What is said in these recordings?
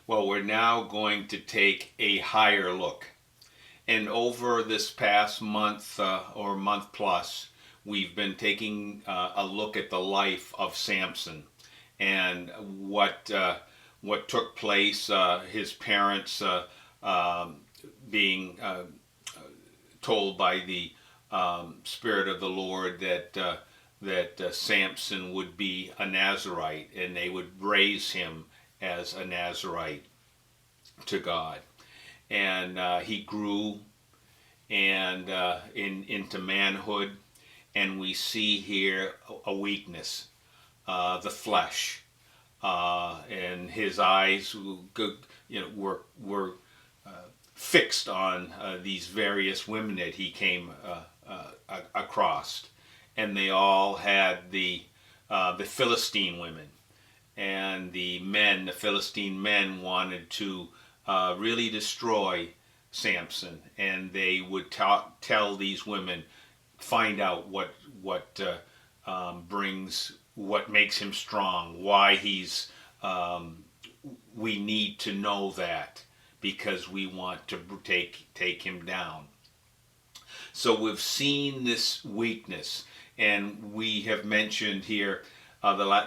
Well, we're now going to take a higher look. And over this past month or month plus, we've been taking a look at the life of Samson and what took place. His parents being told by the Spirit of the Lord that Samson would be a Nazarite, and they would raise him as a Nazarite to God. And he grew and into manhood, and we see here a weakness, the flesh, and his eyes, were fixed on these various women that he came across, and they all had the Philistine women, and the Philistine men wanted to really destroy Samson, and they would tell these women, find out what makes him strong, why he's we need to know that because we want to take him down. So we've seen this weakness, and we have mentioned here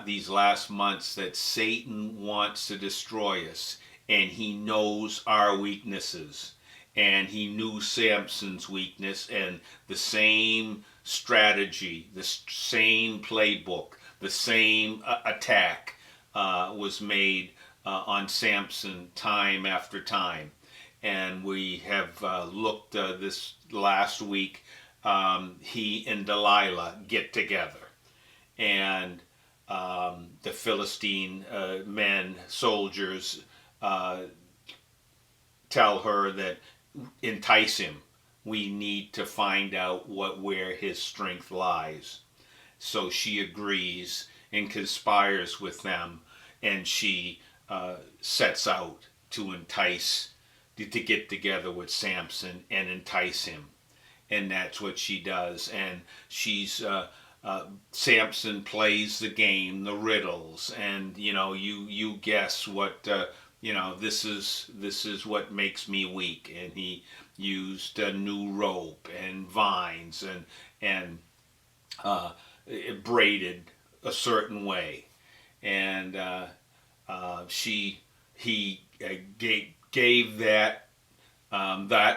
these last months that Satan wants to destroy us, and he knows our weaknesses. And he knew Samson's weakness, and the same strategy, the same playbook, the same attack was made on Samson time after time. And we have looked this last week, he and Delilah get together. And the Philistine men, soldiers, tell her that entice him. We need to find out where his strength lies. So she agrees and conspires with them, and she sets out to get together with Samson and entice him. And that's what she does. And she's Samson plays the game, the riddles, and you guess what. This is what makes me weak. And he used a new rope and vines and it braided a certain way, and he gave that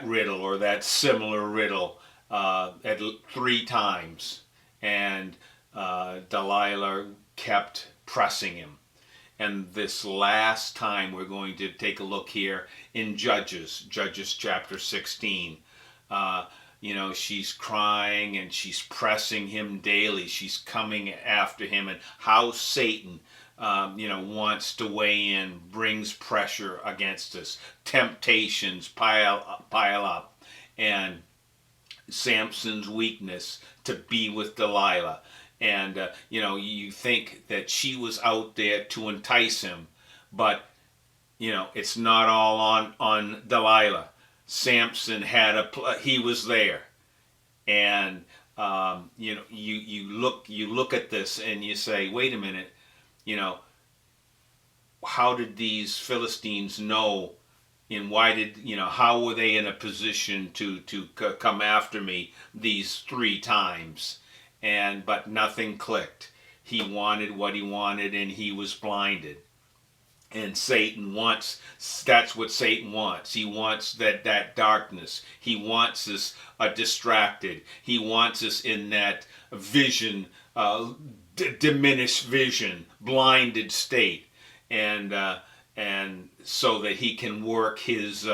riddle, or that similar riddle, at 3 times, and Delilah kept pressing him. And this last time we're going to take a look here in Judges chapter 16. She's crying and she's pressing him daily. She's coming after him, and how Satan, wants to weigh in, brings pressure against us. Temptations pile up, and Samson's weakness to be with Delilah. And, you think that she was out there to entice him, but, it's not all on Delilah. Samson he was there. And, you look at this and you say, wait a minute, how did these Philistines know, and how were they in a position to come after me these 3 times? But nothing clicked. He wanted what he wanted, and he was blinded. And that's what Satan wants. He wants that darkness. He wants us distracted. He wants us in that vision, diminished vision, blinded state. And so that he can work his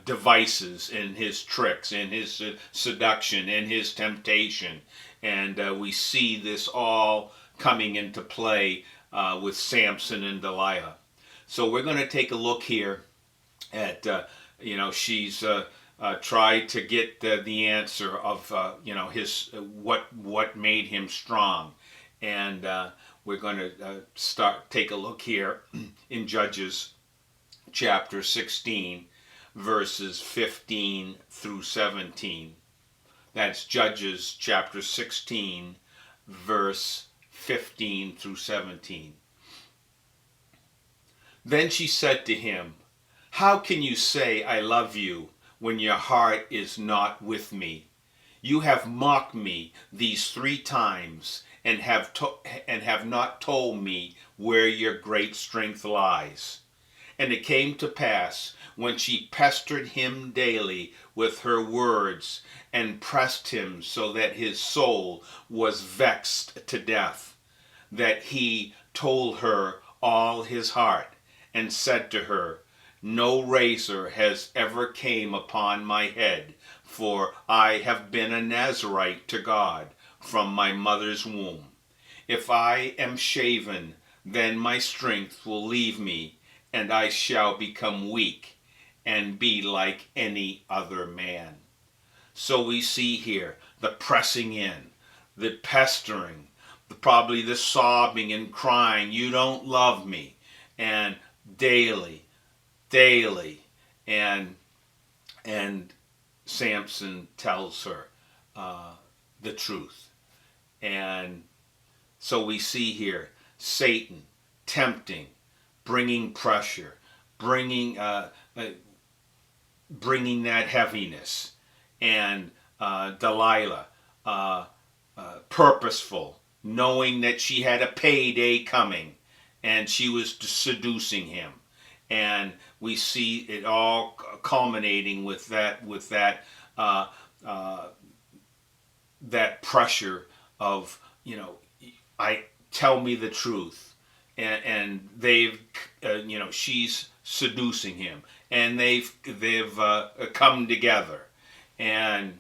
devices and his tricks and his seduction and his temptation. And we see this all coming into play with Samson and Delilah. So we're going to take a look here at, she's tried to get the answer of, his what made him strong. And we're going to take a look here in Judges chapter 16, verses 15 through 17. That's Judges chapter 16, verse 15 through 17. Then she said to him, "How can you say I love you when your heart is not with me? You have mocked me these 3 times and have not told me where your great strength lies." And it came to pass, when she pestered him daily with her words, and pressed him so that his soul was vexed to death, that he told her all his heart, and said to her, "No razor has ever came upon my head, for I have been a Nazarite to God from my mother's womb. If I am shaven, then my strength will leave me, and I shall become weak and be like any other man." So we see here the pressing in, the pestering, probably the sobbing and crying, "You don't love me," and daily, daily, and and Samson tells her the truth. And so we see here Satan tempting, bringing pressure, bringing bringing that heaviness, and Delilah, purposeful, knowing that she had a payday coming, and she was seducing him. And we see it all culminating with uh, uh, that pressure of, I tell me the truth, and they've she's seducing him, and they've come together, and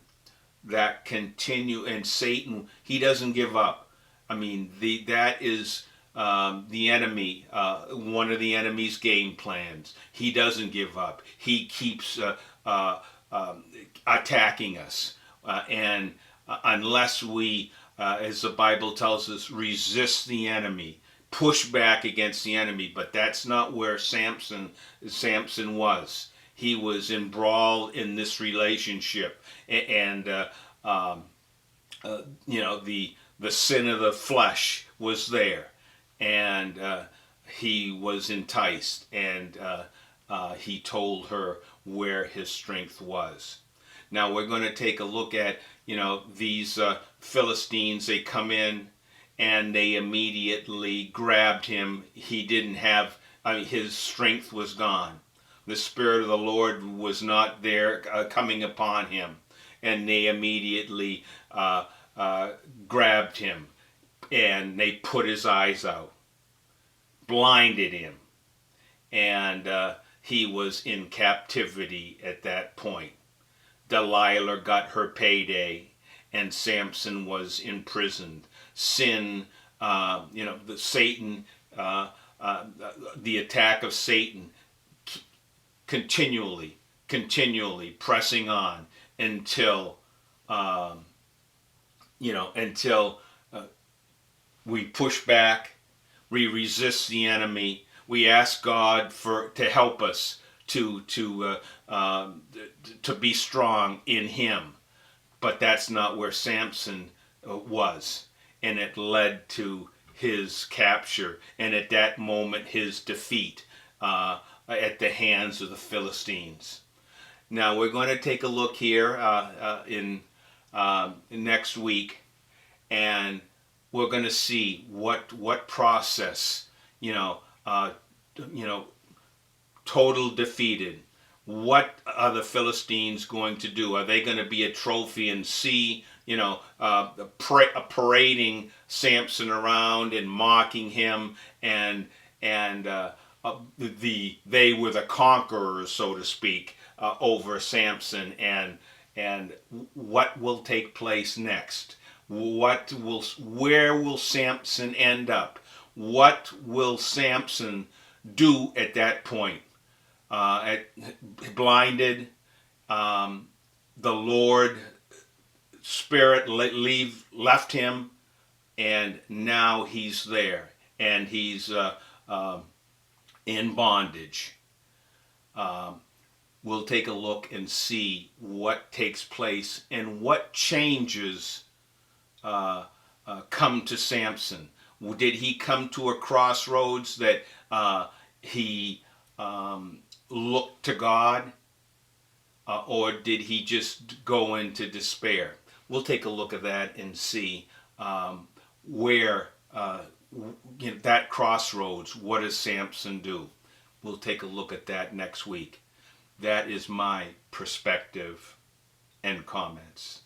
that continue. And Satan, he doesn't give up. I mean, that is the enemy, one of the enemy's game plans. He doesn't give up. He keeps attacking us, and unless we, as the Bible tells us, resist the enemy, push back against the enemy. But that's not where Samson was. He was embroiled in this relationship, and the sin of the flesh was there, and he was enticed, and he told her where his strength was. Now we're going to take a look at, these Philistines. They come in and they immediately grabbed him. He didn't have, his strength was gone. The Spirit of the Lord was not there coming upon him. And they immediately grabbed him, and they put his eyes out, blinded him, and he was in captivity at that point. Delilah got her payday, and Samson was imprisoned. Sin, Satan, the attack of Satan, continually pressing on until, until we push back, we resist the enemy, we ask God to help us to be strong in Him. But that's not where Samson was, and it led to his capture, and at that moment his defeat at the hands of the Philistines. Now we're going to take a look here in next week, and we're going to see what process, total defeated. What are the Philistines going to do? Are they going to be a trophy and see, parading Samson around and mocking him, and they were the conquerors, so to speak, over Samson, and what will take place next? Where will Samson end up? What will Samson do at that point? Blinded, the Lord Spirit left him, and now he's there, and he's in bondage. We'll take a look and see what takes place and what changes come to Samson. Did he come to a crossroads that he look to God, or did he just go into despair? We'll take a look at that and see where that crossroads. What does Samson do? We'll take a look at that next week. That is my perspective and comments.